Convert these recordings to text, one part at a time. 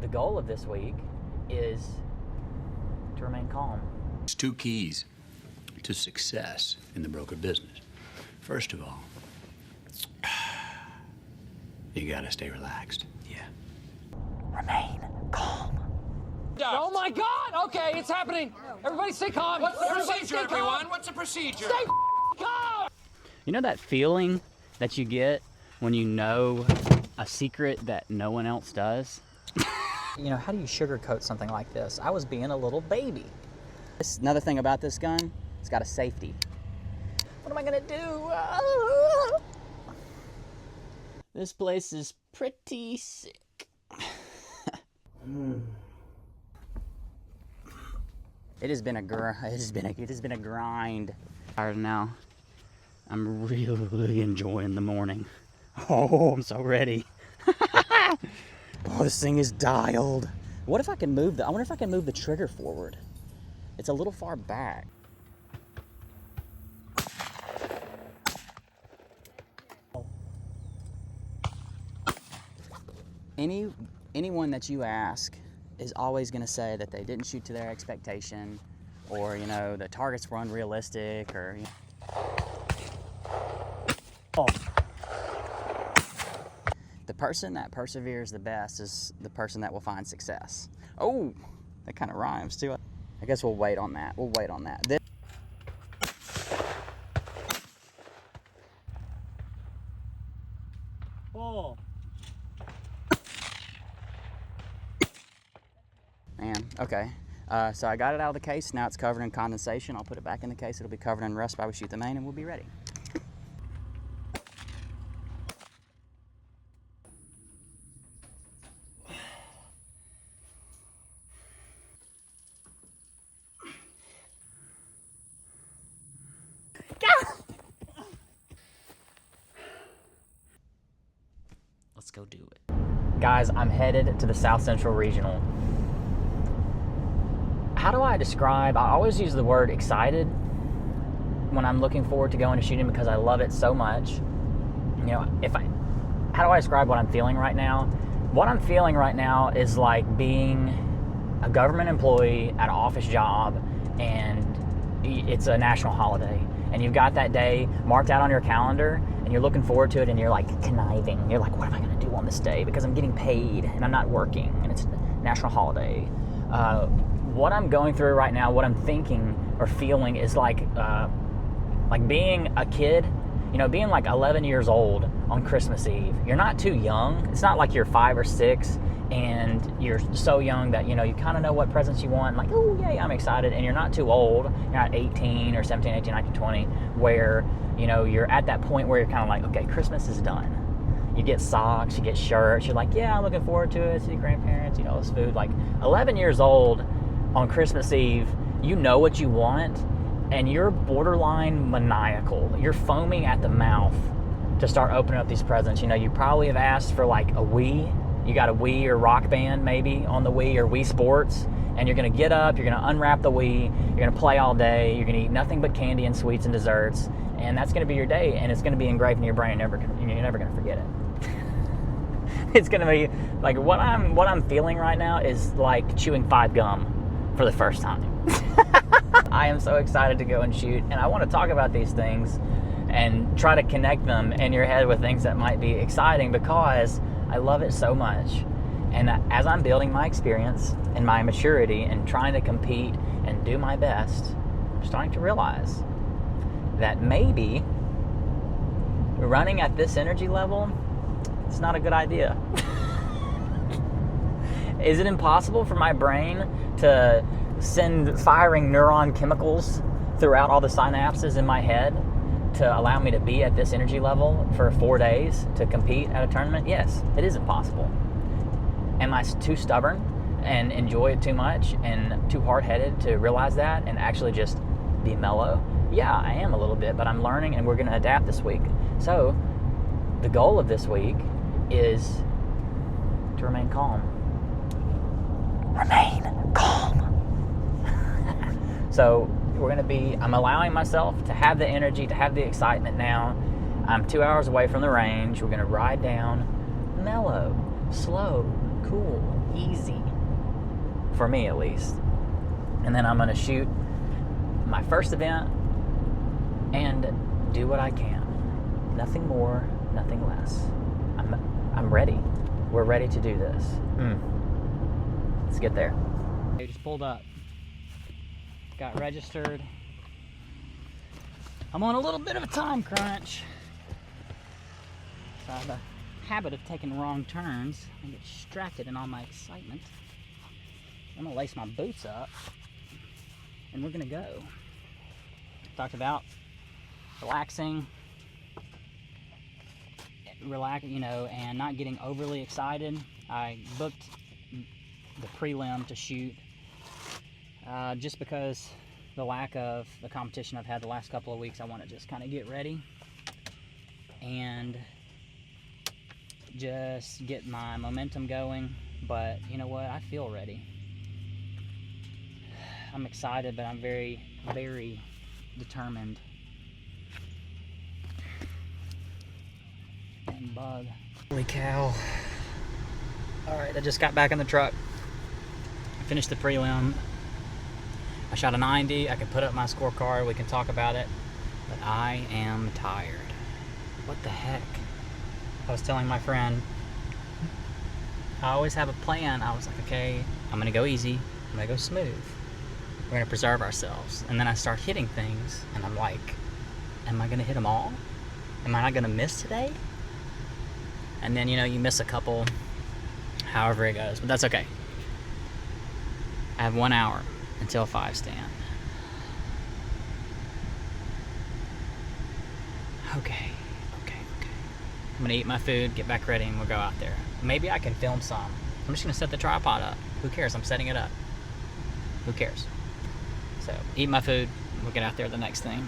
The goal of this week is to remain calm. There's two keys to success in the broker business. First of all, you gotta stay relaxed. Yeah. Remain calm. Oh my God! Okay, it's happening. Everybody stay calm. What's the Everybody procedure, stay calm. everyone? What's the procedure? Stay calm. You know that feeling that you get when you know a secret that no one else does? You know, how do you sugarcoat something like this? I was being a little baby. Another thing about this gun, it's got a safety. What am I gonna do? This place is pretty sick. It has been a grind. Tired now. I'm really enjoying the morning. Oh, I'm so ready. Oh, this thing is dialed. What if I can move I wonder if I can move the trigger forward. It's a little far back. Anyone that you ask is always going to say that they didn't shoot to their expectation, or, you know, the targets were unrealistic, or, you know. Oh. The person that perseveres the best is the person that will find success. Oh, that kind of rhymes too. I guess we'll wait on that. Oh. Man, okay. So I got it out of the case. Now it's covered in condensation. I'll put it back in the case. It'll be covered in rust while we shoot the main, and we'll be ready. Let's go do it. Guys, I'm headed to the South Central Regional. How do I describe? I always use the word excited when I'm looking forward to going to shooting because I love it so much. You know, how do I describe what I'm feeling right now? What I'm feeling right now is like being a government employee at an office job, and it's a national holiday, and you've got that day marked out on your calendar, and you're looking forward to it, and you're like conniving. You're like, what am I going to do on this day? Because I'm getting paid, and I'm not working, and it's a national holiday. What I'm going through right now, what I'm thinking or feeling is like being a kid, you know, being like 11 years old on Christmas Eve. You're not too young. It's not like you're 5 or 6 and you're so young that, you know, you kind of know what presents you want. Like, oh, yay, I'm excited. And you're not too old. You're not 18 or 17, 18, 19, 20, where, you know, you're at that point where you're kind of like, okay, Christmas is done. You get socks, you get shirts. You're like, yeah, I'm looking forward to it. See grandparents, you know, this food. Like 11 years old on Christmas Eve, you know what you want, and you're borderline maniacal. You're foaming at the mouth to start opening up these presents. You know, you probably have asked for like a Wii. You got a Wii or Rock Band maybe on the Wii, or Wii Sports, and you're going to get up, you're going to unwrap the Wii, you're going to play all day, you're going to eat nothing but candy and sweets and desserts, and that's going to be your day, and it's going to be engraved in your brain. You're never going to forget it. It's going to be like what I'm feeling right now is like chewing 5 gum for the first time. I am so excited to go and shoot, and I want to talk about these things and try to connect them in your head with things that might be exciting, because I love it so much. And as I'm building my experience and my maturity and trying to compete and do my best, I'm starting to realize that maybe running at this energy level, it's not a good idea. Is it impossible for my brain to send firing neuron chemicals throughout all the synapses in my head to allow me to be at this energy level for 4 days to compete at a tournament? Yes, it is impossible. Am I too stubborn and enjoy it too much and too hard-headed to realize that and actually just be mellow? Yeah, I am a little bit, but I'm learning, and we're going to adapt this week. So the goal of this week is to remain calm. Remain calm. So I'm allowing myself to have the energy, to have the excitement now. I'm 2 hours away from the range. We're going to ride down mellow, slow, cool, easy, for me at least. And then I'm going to shoot my first event and do what I can. Nothing more, nothing less. I'm ready. We're ready to do this. Let's get there. I just pulled up. Got registered. I'm on a little bit of a time crunch. So I have a habit of taking wrong turns and get distracted in all my excitement. I'm gonna lace my boots up and we're gonna go. Talked about relaxing, and not getting overly excited. I booked the prelim to shoot just because the lack of the competition I've had the last couple of weeks. I want to just kind of get ready and just get my momentum going. But you know what? I feel ready. I'm excited, but I'm very, very determined. Dang bug. Holy cow. Alright, I just got back in the truck. I finished the prelim. I shot a 90. I can put up my scorecard. We can talk about it. But I am tired. What the heck? I was telling my friend, I always have a plan. I was like, okay, I'm going to go easy. I'm going to go smooth. We're going to preserve ourselves. And then I start hitting things, and I'm like, am I going to hit them all? Am I not going to miss today? And then, you miss a couple, however it goes. But that's okay. I have 1 hour until 5 stand. Okay. I'm gonna eat my food, get back ready, and we'll go out there. Maybe I can film some. I'm just gonna set the tripod up. Who cares? I'm setting it up. Who cares? So, eat my food, we'll get out there the next thing.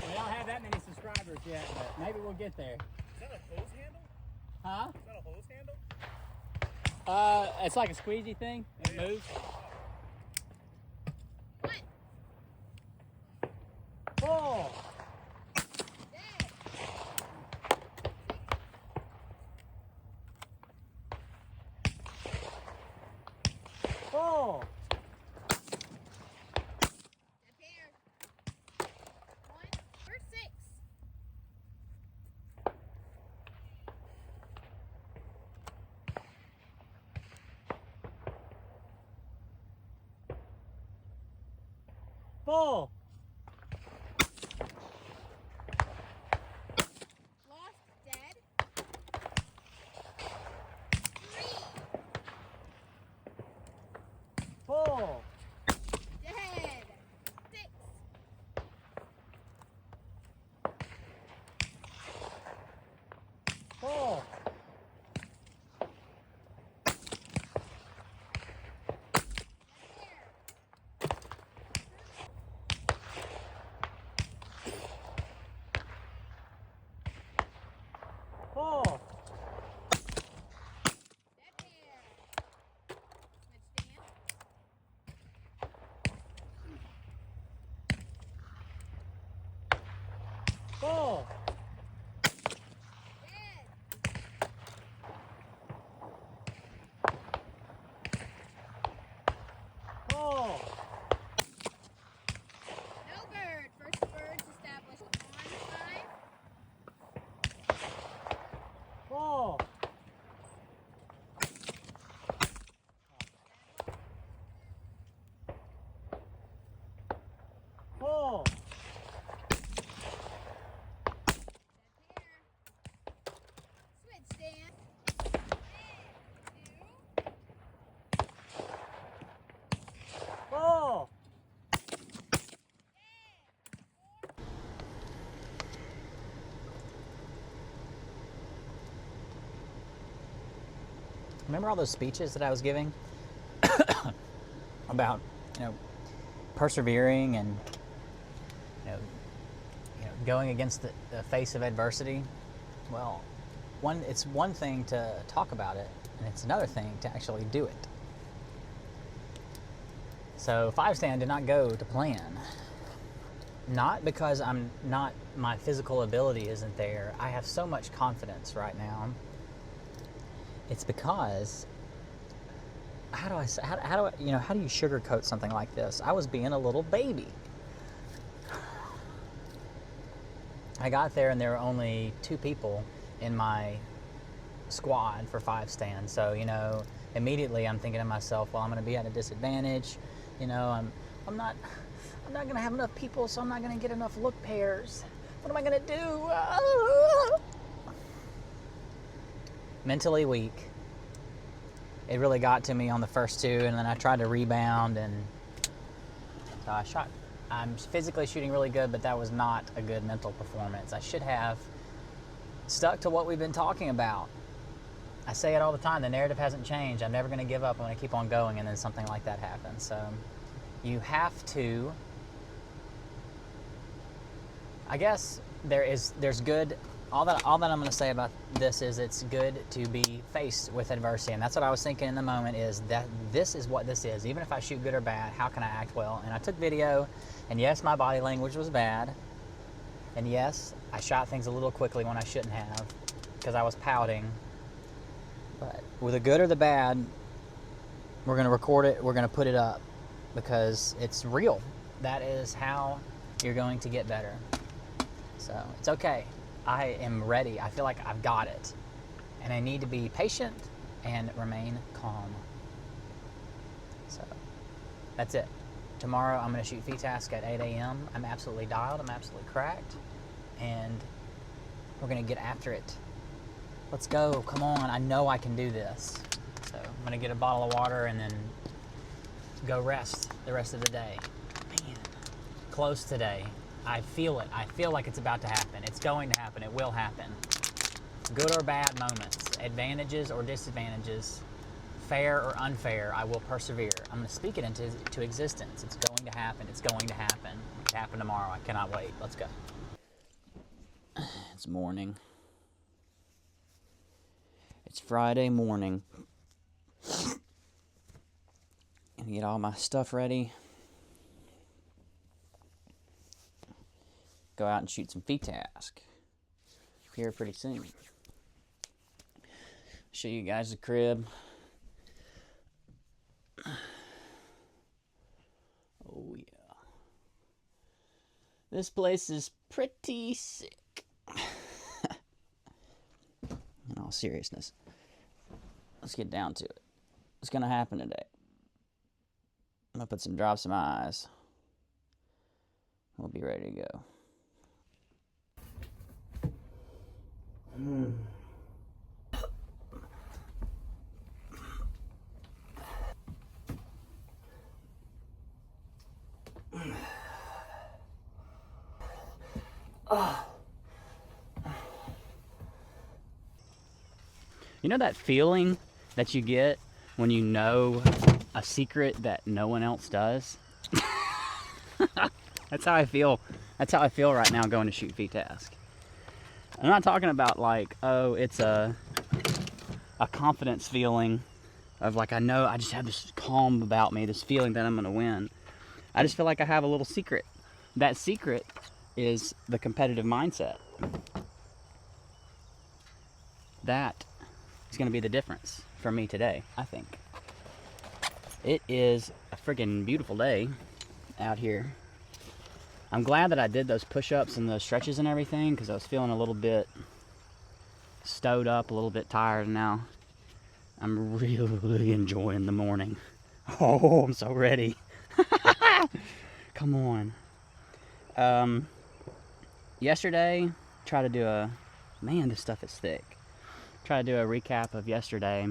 We don't have that many subscribers yet, but maybe we'll get there. Is that a hose handle? Huh? Is that a hose handle? It's like a squeezy thing. It moves. Pull! Pull! Pull! Pull! Dead. 6. Pull! Pull! Pull! Pull! No bird. First bird's established on 5. Pull! Pull! Switch stand. 2. Pull! Remember all those speeches that I was giving about, persevering and going against the face of adversity? Well, it's one thing to talk about it, and it's another thing to actually do it. So 5 stand did not go to plan. Not because my physical ability isn't there. I have so much confidence right now. It's because how do I say, how do I, how do you sugarcoat something like this? I was being a little baby. I got there and there were only 2 people in my squad for 5 stands. So, immediately I'm thinking to myself, well, I'm going to be at a disadvantage. I'm not going to have enough people, so I'm not going to get enough look pairs. What am I going to do? Mentally weak. It really got to me on the first 2, and then I tried to rebound, and so I'm physically shooting really good, but that was not a good mental performance. I should have stuck to what we've been talking about. I say it all the time, the narrative hasn't changed. I'm never going to give up. I'm going to keep on going, and then something like that happens. So you have to, I guess there's good, all that I'm going to say about this is it's good to be faced with adversity. And that's what I was thinking in the moment, is that this is what this is. Even if I shoot good or bad, how can I act well? And I took video, and yes, my body language was bad. And yes, I shot things a little quickly when I shouldn't have, because I was pouting. But with the good or the bad, we're going to record it, we're going to put it up, because it's real. That is how you're going to get better. So it's okay. I am ready. I feel like I've got it. And I need to be patient and remain calm. So that's it. Tomorrow I'm going to shoot Fitasc at 8 a.m. I'm absolutely dialed. I'm absolutely cracked. And we're going to get after it. Let's go. Come on. I know I can do this. So I'm going to get a bottle of water and then go rest the rest of the day. Man, close today. I feel it. I feel like it's about to happen. It's going to happen. It will happen. Good or bad moments, advantages or disadvantages, fair or unfair, I will persevere. I'm going to speak it into existence. It's going to happen. It's going to happen. It's happen tomorrow. I cannot wait. Let's go. It's morning. It's Friday morning. Gonna get all my stuff ready. Go out and shoot some Fitasc here pretty soon. Show you guys the crib. Oh yeah. This place is pretty sick. In all seriousness, let's get down to it. What's gonna happen today? I'm gonna put some drops in my eyes. We'll be ready to go. You know that feeling that you get when you know a secret that no one else does? That's how I feel. That's how I feel right now going to shoot Fitasc. I'm not talking about like, oh, it's a confidence feeling of like, I know I just have this calm about me, this feeling that I'm going to win. I just feel like I have a little secret. That secret is the competitive mindset. That is going to be the difference for me today, I think. It is a friggin' beautiful day out here. I'm glad that I did those push-ups and those stretches and everything, because I was feeling a little bit stowed up, a little bit tired, and now I'm really enjoying the morning. Oh, I'm so ready. Come on. Yesterday, try to do a, man, this stuff is thick. Try to do a recap of yesterday.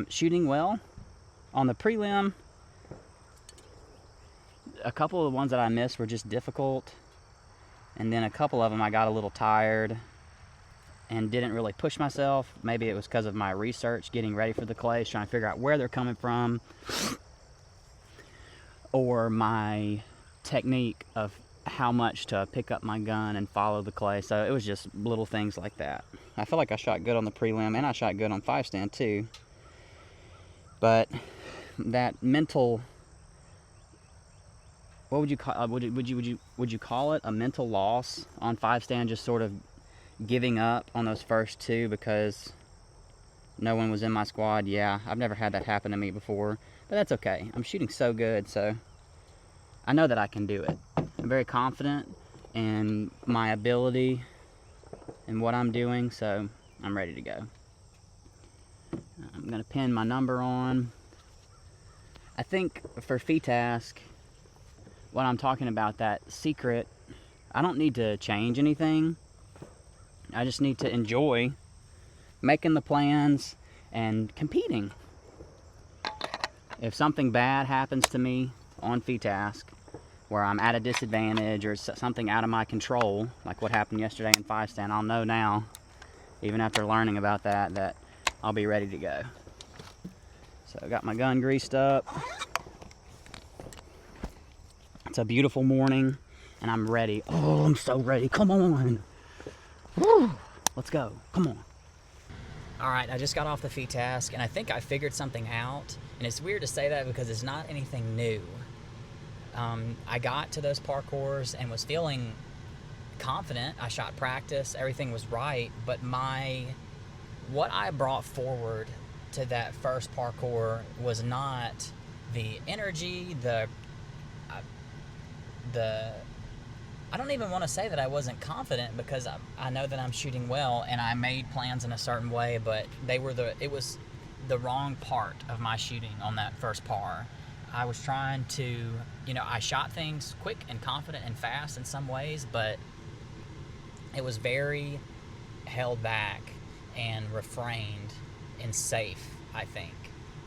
Shooting well on the prelim. A couple of the ones that I missed were just difficult, and then a couple of them I got a little tired and didn't really push myself. Maybe it was because of my research, getting ready for the clays, trying to figure out where they're coming from, or my technique of how much to pick up my gun and follow the clay. So it was just little things like that. I feel like I shot good on the prelim, and I shot good on 5-stand too. But that mental, what would you call? Would you call it a mental loss on 5-stand? Just sort of giving up on those first 2 because no one was in my squad. Yeah, I've never had that happen to me before, but that's okay. I'm shooting so good, so I know that I can do it. I'm very confident in my ability and what I'm doing, so I'm ready to go. I'm gonna pin my number on. I think for Fitasc, what I'm talking about, that secret, I don't need to change anything. I just need to enjoy making the plans and competing. If something bad happens to me on Fitasc, where I'm at a disadvantage or something out of my control, like what happened yesterday in 5-stand, I'll know now, even after learning about that, that I'll be ready to go. So I got my gun greased up. It's a beautiful morning and I'm ready. Oh, I'm so ready. Come on. Woo. Let's go. Come on. All right, I just got off the Fitasc and I think I figured something out. And it's weird to say that because it's not anything new. I got to those parkours and was feeling confident. I shot practice, everything was right, but what I brought forward to that first parkour was not the energy, I don't even want to say that I wasn't confident, because I know that I'm shooting well and I made plans in a certain way, but it was the wrong part of my shooting on that first par. I was trying to, I shot things quick and confident and fast in some ways, but it was very held back and refrained and safe, I think.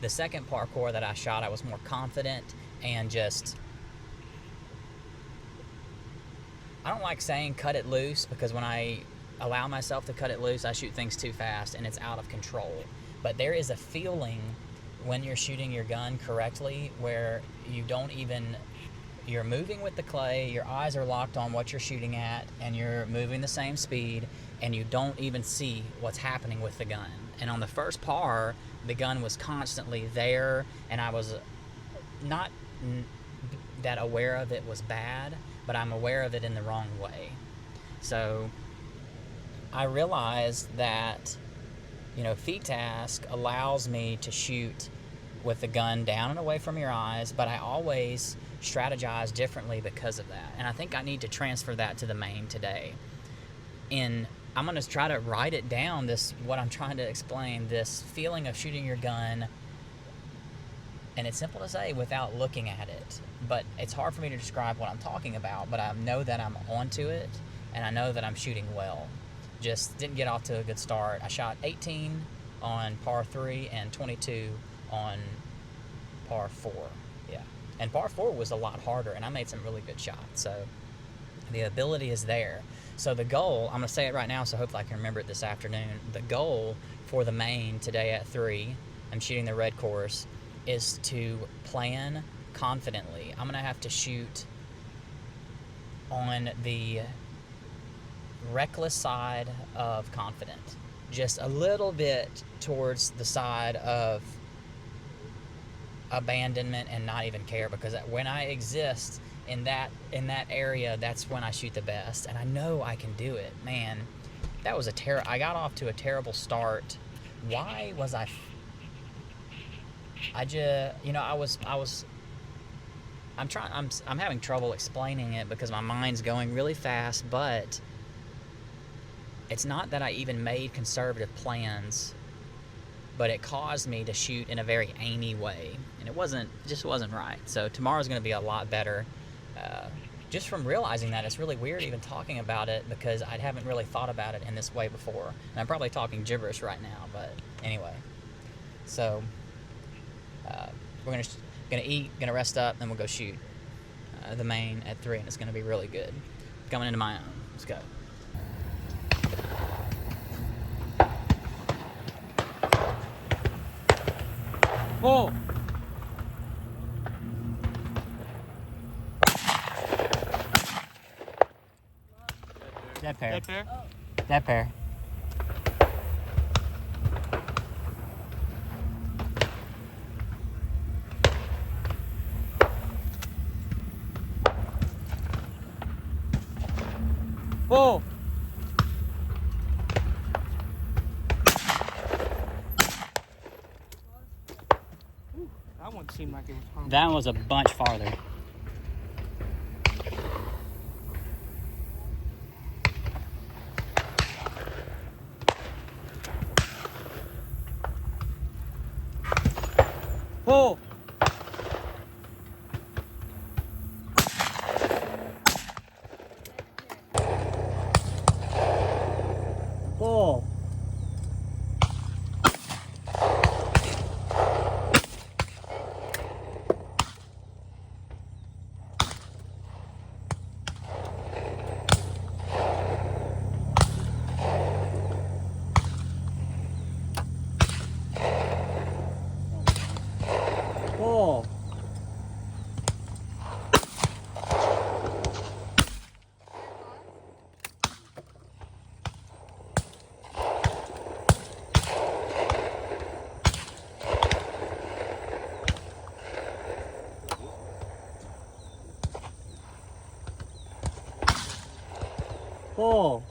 The second parkour that I shot, I was more confident and just, I don't like saying cut it loose, because when I allow myself to cut it loose, I shoot things too fast and it's out of control. But there is a feeling when you're shooting your gun correctly where you're moving with the clay, your eyes are locked on what you're shooting at, and you're moving the same speed, and you don't even see what's happening with the gun. And on the first par, the gun was constantly there, and I was not that aware of it was bad, but I'm aware of it in the wrong way. So I realized that, Fitasc allows me to shoot with the gun down and away from your eyes, but I always strategize differently because of that. And I think I need to transfer that to the main today. I'm going to try to write it down, what I'm trying to explain, this feeling of shooting your gun. And it's simple to say without looking at it, but it's hard for me to describe what I'm talking about, but I know that I'm onto it, and I know that I'm shooting well. Just didn't get off to a good start. I shot 18 on par 3 and 22 on par 4. Yeah. And par 4 was a lot harder, and I made some really good shots. So the ability is there. So the goal, I'm going to say it right now, so hopefully I can remember it this afternoon. The goal for the main today at 3, I'm shooting the red course, is to plan confidently. I'm going to have to shoot on the reckless side of confident, just a little bit towards the side of abandonment and not even care, because when I exist in that area, that's when I shoot the best, and I know I can do it. Man, that was I got off to a terrible start. Why was I'm having trouble explaining it because my mind's going really fast, but it's not that I even made conservative plans, but it caused me to shoot in a very aimey way, and it just wasn't right. So tomorrow's going to be a lot better. Just from realizing that, it's really weird even talking about it, because I haven't really thought about it in this way before. And I'm probably talking gibberish right now, but anyway. So we're gonna eat, gonna rest up, then we'll go shoot the main at 3, and it's gonna be really good. Coming into my own. Let's go. Oh! Dead pair. Dead pair? Dead pair. Oh! That one seemed like it was hungry. That one was a bunch farther. Pull. Pull. Pull. Pull.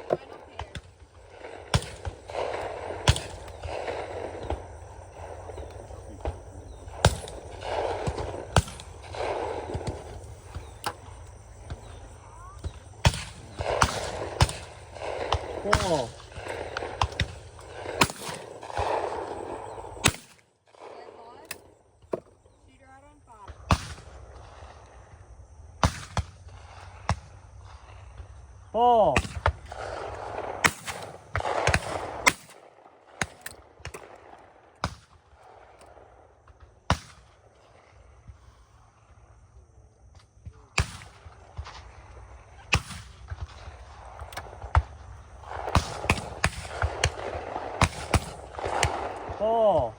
Good. Final pair. Pull. Good, boss. Shooter out on 5. Pull. Pull.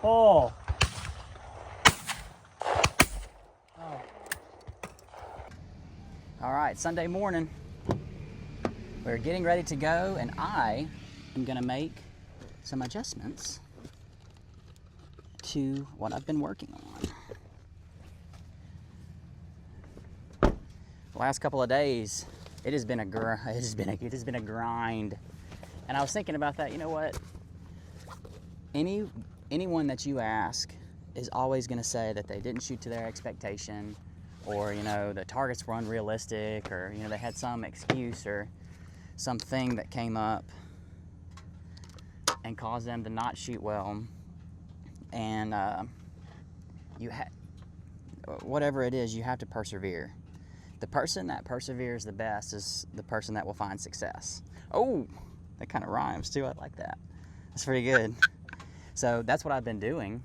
Pull. All right, Sunday morning. We're getting ready to go, and I am going to make some adjustments to what I've been working on. The last couple of days, it has been a grind, and I was thinking about that. You know what? Anyone that you ask is always going to say that they didn't shoot to their expectation, or the targets were unrealistic, or they had some excuse or something that came up and caused them to not shoot well. And whatever it is, you have to persevere. The person that perseveres the best is the person that will find success. Oh, that kind of rhymes too. I like that. That's pretty good. So that's what I've been doing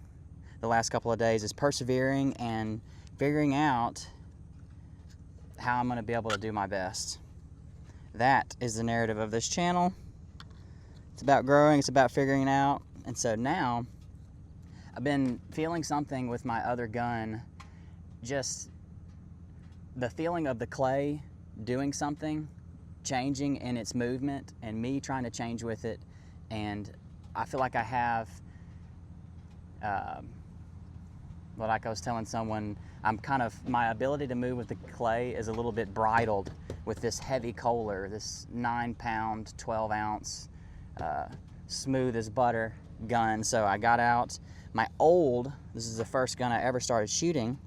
the last couple of days, is persevering and figuring out how I'm going to be able to do my best. That is the narrative of this channel. It's about growing, it's about figuring it out. And so now I've been feeling something with my other gun, just the feeling of the clay doing something, changing in its movement, and me trying to change with it. And I feel like I have, like I was telling someone, my ability to move with the clay is a little bit bridled with this heavy Kohler, this 9-pound, 12-ounce, smooth as butter gun. So I got out my this is the first gun I ever started shooting,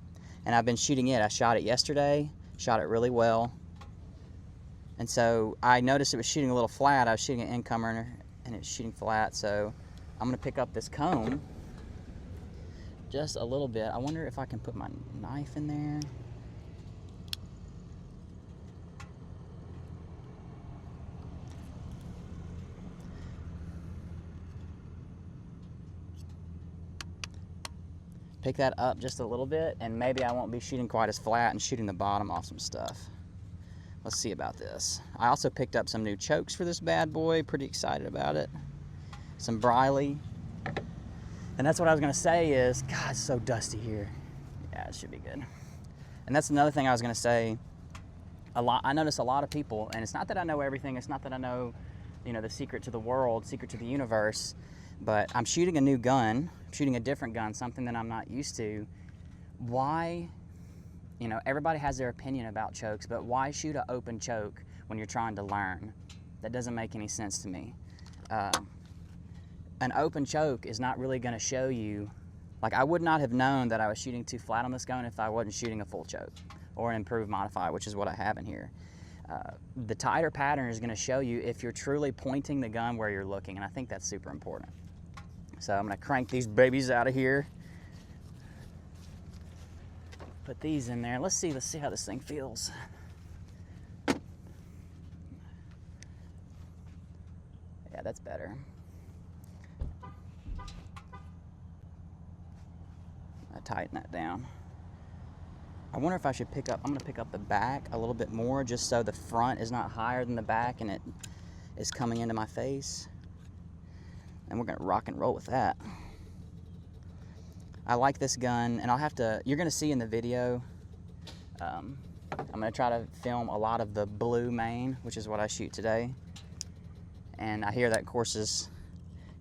and I've been shooting it. I shot it yesterday, shot it really well. And so I noticed it was shooting a little flat. I was shooting an incomer, and it's shooting flat. So I'm gonna pick up this cone just a little bit. I wonder if I can put my knife in there. Pick that up just a little bit, and maybe I won't be shooting quite as flat and shooting the bottom off some stuff. Let's see about this. I also picked up some new chokes for this bad boy. Pretty excited about it. Some Briley. And that's what I was gonna say is, God, it's so dusty here. Yeah, it should be good. And that's another thing I was gonna say. I notice a lot of people, and it's not that I know everything, it's not that I know, you know, the secret to the world, secret to the universe, but I'm shooting a new gun, shooting a different gun, something that I'm not used to. Why, you know, everybody has their opinion about chokes, but why shoot an open choke when you're trying to learn? That doesn't make any sense to me. An open choke is not really going to show you, like, I would not have known that I was shooting too flat on this gun if I wasn't shooting a full choke or an improved modified, which is what I have in here. The tighter pattern is going to show you if you're truly pointing the gun where you're looking, and I think that's super important. So I'm going to crank these babies out of here. Put these in there. Let's see how this thing feels. Yeah, that's better. I tighten that down. I wonder if I should pick up, I'm going to pick up the back a little bit more just so the front is not higher than the back and it is coming into my face. And we're going to rock and roll with that. I like this gun, and I'll have to, you're going to see in the video, I'm going to try to film a lot of the blue main, which is what I shoot today. And I hear that course is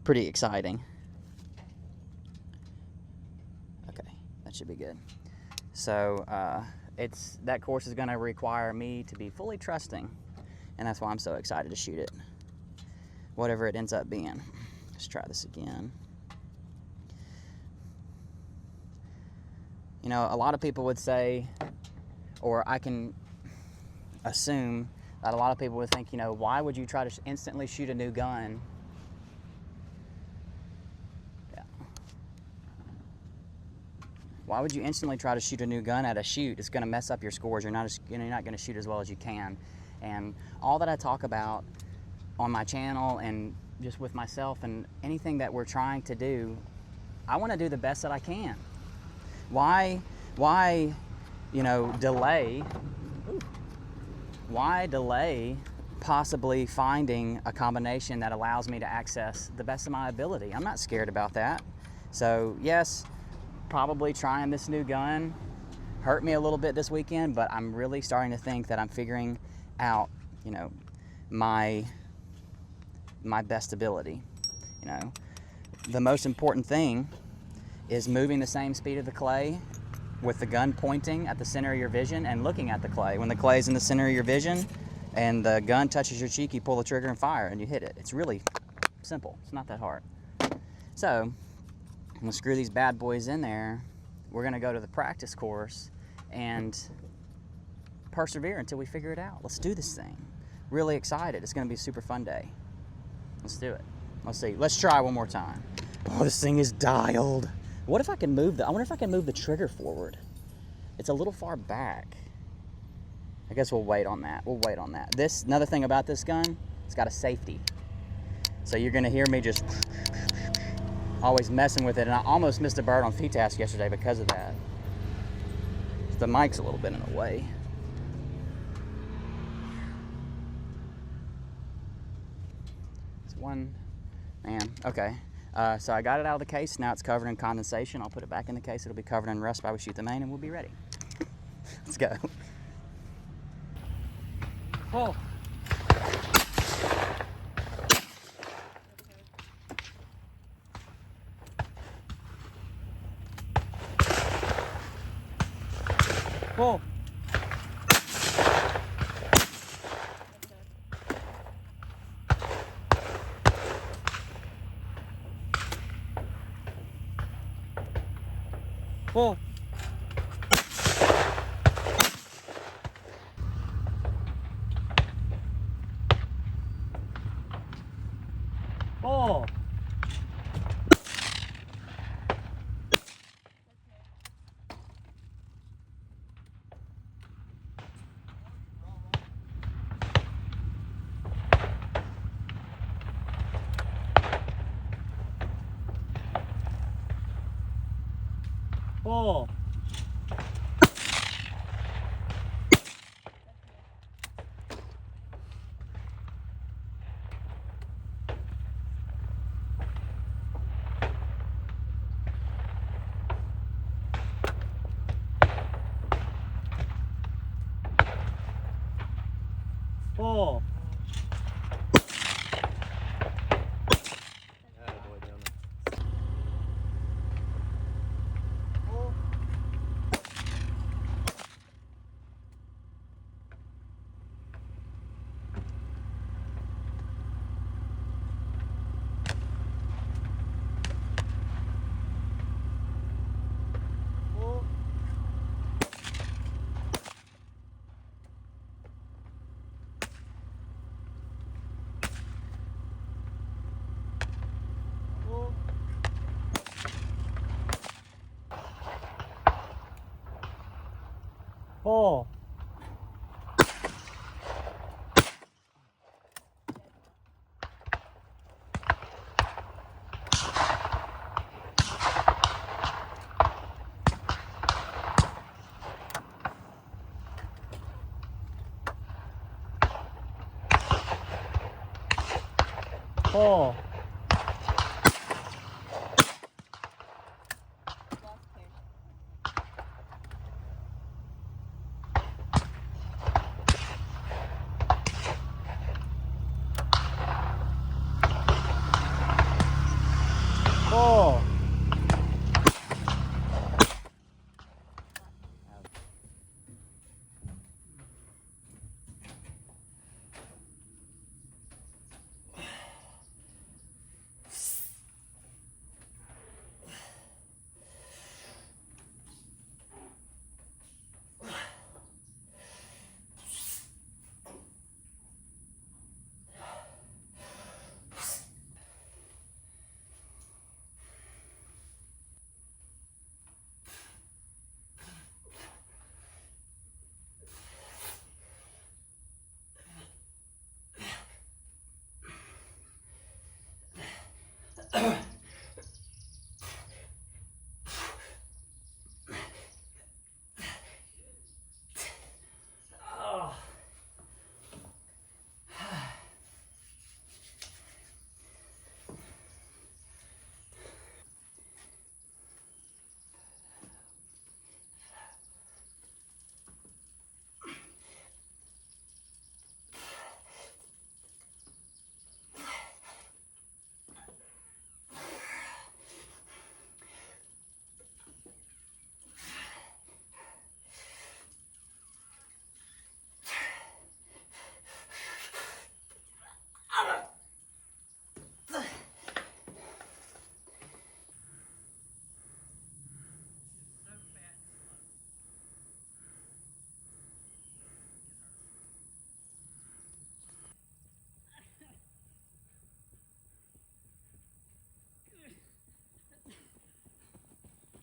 pretty exciting. Okay, that should be good. So that course is going to require me to be fully trusting, and that's why I'm so excited to shoot it, whatever it ends up being. Let's try this again. You know, a lot of people would say, or I can assume that a lot of people would think, you know, why would you try to instantly shoot a new gun? Yeah. Why would you instantly try to shoot a new gun at a shoot? It's going to mess up your scores. You're not going to shoot as well as you can. And all that I talk about on my channel and just with myself and anything that we're trying to do, I want to do the best that I can. Why, you know, delay? Why delay possibly finding a combination that allows me to access the best of my ability? I'm not scared about that. So yes, probably trying this new gun hurt me a little bit this weekend, but I'm really starting to think that I'm figuring out, you know, my best ability. You know, the most important thing is moving the same speed of the clay with the gun pointing at the center of your vision and looking at the clay. When the clay is in the center of your vision and the gun touches your cheek, you pull the trigger and fire and you hit it. It's really simple. It's not that hard. So I'm gonna screw these bad boys in there. We're gonna go to the practice course and persevere until we figure it out. Let's do this thing. Really excited. It's gonna be a super fun day. Let's do it. Let's see. Let's try one more time. Oh, this thing is dialed. What if I can move I wonder if I can move the trigger forward. It's a little far back. I guess we'll wait on that. We'll wait on that. Another thing about this gun, it's got a safety. So you're gonna hear me just always messing with it, and I almost missed a bird on Fitasc yesterday because of that. The mic's a little bit in the way. It's one, man, okay. So I got it out of the case. Now it's covered in condensation. I'll put it back in the case. It'll be covered in rust while we shoot the main, and we'll be ready. Let's go. Oh. Oh. Oh. Oh. Oh. Pull. Pull. Pull. Pull.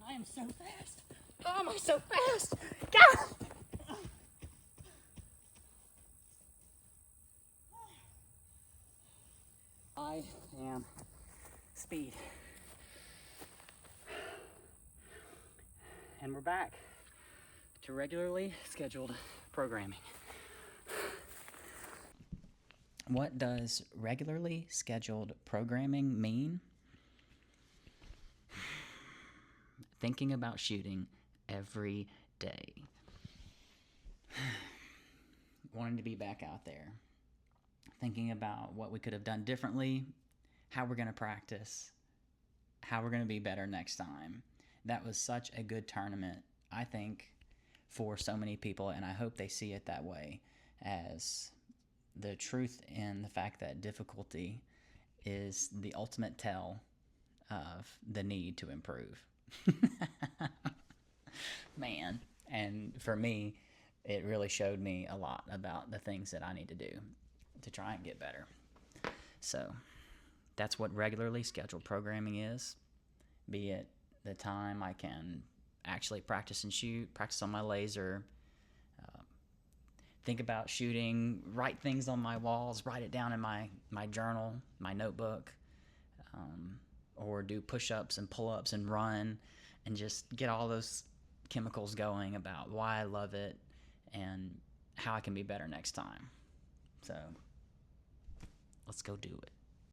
I am so fast. How am I so fast? God! I am speed. And we're back to regularly scheduled programming. What does regularly scheduled programming mean? Thinking about shooting every day. Wanting to be back out there. Thinking about what we could have done differently, how we're going to practice, how we're going to be better next time. That was such a good tournament, I think, for so many people, and I hope they see it that way, as the truth in the fact that difficulty is the ultimate tell of the need to improve. Man. And for me, it really showed me a lot about the things that I need to do to try and get better. So that's what regularly scheduled programming is, be it the time I can actually practice and shoot, practice on my laser, think about shooting, write things on my walls, write it down in my journal, my notebook, or do push-ups and pull-ups and run and just get all those chemicals going about why I love it and how I can be better next time. So let's go do it.